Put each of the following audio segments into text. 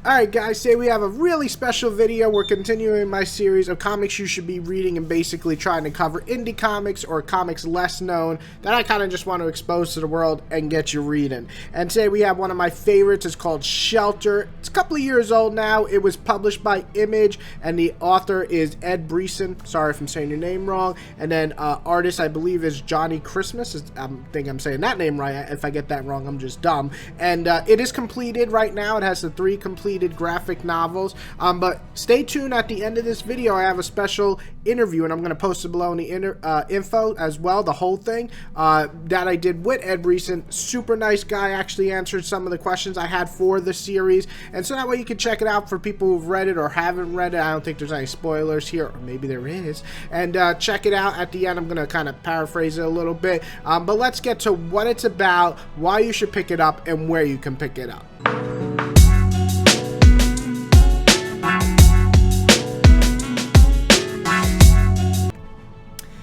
Alright guys, today we have a really special video. We're continuing my series of comics you should be reading and basically trying to cover indie comics or comics less known that I kind of just want to expose to the world and get you reading. And today we have one of my favorites. It's called Shelter. It's a couple of years old now. It was published by Image and the author is Ed Brisson. Sorry if I'm saying your name wrong. And then artist I believe is Johnnie Christmas. I think I'm saying that name right. If I get that wrong, I'm just dumb. And it is completed right now. It has the 3 completed graphic novels, but stay tuned. At the end of this video I have a special interview and I'm going to post it below in the info as well, the whole thing that I did with Ed Brisson. Super nice guy, actually answered some of the questions I had for the series, and so that way you can check it out for people who've read it or haven't read it. I don't think there's any spoilers here, or maybe there is, and check it out. At the end I'm going to kind of paraphrase it a little bit, but let's get to what it's about, why you should pick it up, and where you can pick it up.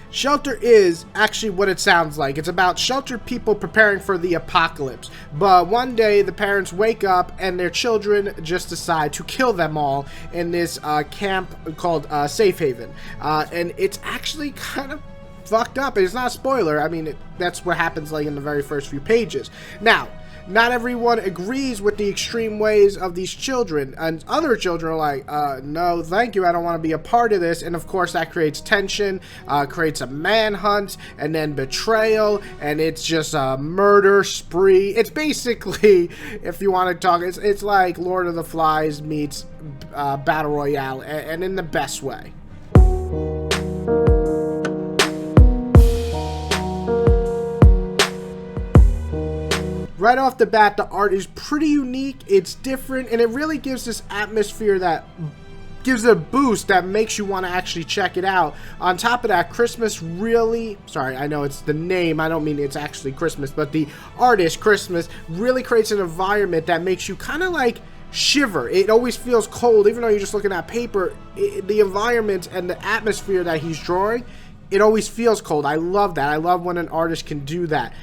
Shelter is actually what it sounds like. It's about sheltered people preparing for the apocalypse. But one day the parents wake up and their children just decide to kill them all in this camp called Safe Haven. And it's actually kind of fucked up. It's not a spoiler. I mean, that's what happens like in the very first few pages. Now, not everyone agrees with the extreme ways of these children, and other children are like, no, thank you, I don't want to be a part of this. And of course that creates tension, creates a manhunt, and then betrayal, and it's just a murder spree. It's basically, if you want to talk, it's like Lord of the Flies meets Battle Royale, and in the best way. Right off the bat, the art is pretty unique, it's different, and it really gives this atmosphere that gives it a boost that makes you want to actually check it out. On top of that, Christmas really, sorry, I know it's the name, I don't mean it's actually Christmas, but the artist, Christmas, really creates an environment that makes you kind of like shiver. It always feels cold, even though you're just looking at paper. The environment and the atmosphere that he's drawing, it always feels cold. I love that. I love when an artist can do that.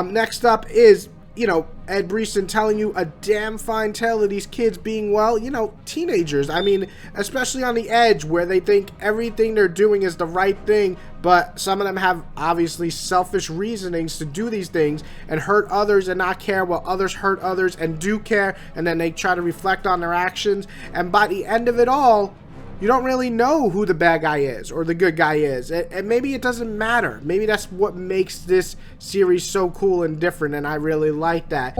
Next up is, you know, Ed Brisson telling you a damn fine tale of these kids being, well, you know, teenagers. I mean, especially on the edge where they think everything they're doing is the right thing, but some of them have obviously selfish reasonings to do these things and hurt others and not care, while others hurt others and do care, and then they try to reflect on their actions, and by the end of it all, you don't really know who the bad guy is or the good guy is. And maybe it doesn't matter. Maybe that's what makes this series so cool and different, and I really like that.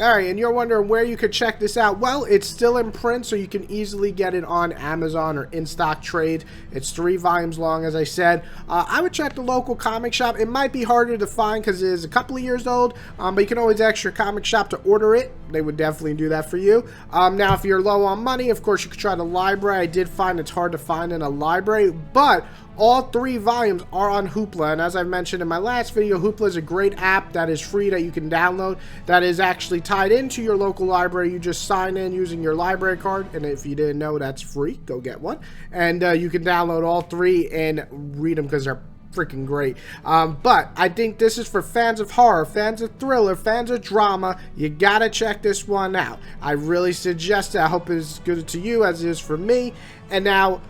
Alright, and you're wondering where you could check this out. Well, it's still in print, so you can easily get it on Amazon or in-stock trade. It's 3 volumes long, as I said. I would check the local comic shop. It might be harder to find because it is a couple of years old, but you can always ask your comic shop to order it. They would definitely do that for you. Now, if you're low on money, of course, you could try the library. I did find it's hard to find in a library, but all 3 volumes are on Hoopla, and as I mentioned in my last video, Hoopla is a great app that is free that you can download that is actually tied into your local library. You just sign in using your library card, and if you didn't know, that's free. Go get one, and you can download all 3 and read them because they're freaking great. But I think this is for fans of horror, fans of thriller, fans of drama. You gotta check this one out. I really suggest it. I hope it's good to you as it is for me. And now,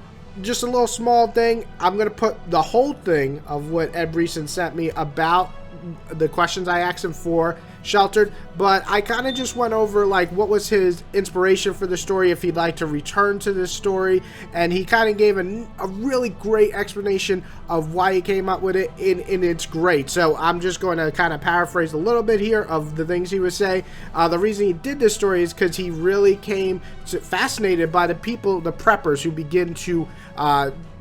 just a little small thing, I'm going to put the whole thing of what Ed Brisson sent me about the questions I asked him for Sheltered, but I kind of just went over like what was his inspiration for the story, if he'd like to return to this story, and he kind of gave a really great explanation of why he came up with it, and it's great. So I'm just going to kind of paraphrase a little bit here of the things he would say. The reason he did this story is because he really came fascinated by the people, the preppers who begin to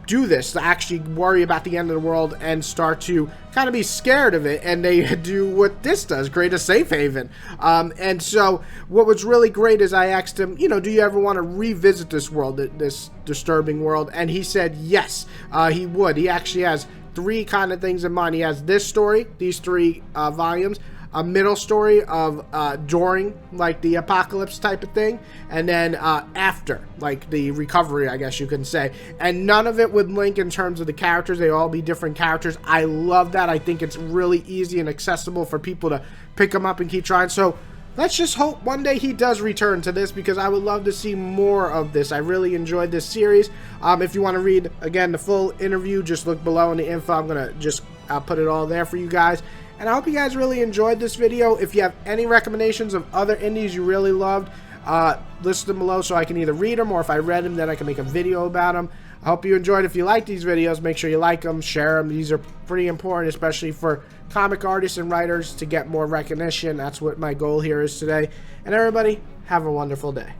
do this, to actually worry about the end of the world and start to kind of be scared of it, and they do what this does, create a safe haven. And so what was really great is I asked him, you know, do you ever want to revisit this world, this disturbing world? And he said yes, he would. He actually has 3 kind of things in mind. He has this story, these 3 volumes, a middle story of during like the apocalypse type of thing, and then after like the recovery, I guess you can say. And none of it would link in terms of the characters. They all be different characters. I love that. I think it's really easy and accessible for people to pick them up and keep trying. So let's just hope one day he does return to this, because I would love to see more of this. I really enjoyed this series. If you want to read, again, the full interview, just look below in the info. I'm going to just put it all there for you guys. And I hope you guys really enjoyed this video. If you have any recommendations of other indies you really loved, list them below so I can either read them, or if I read them, then I can make a video about them. I hope you enjoyed. If you like these videos, make sure you like them, share them. These are pretty important, especially for comic artists and writers, to get more recognition. That's what my goal here is today. And everybody, have a wonderful day.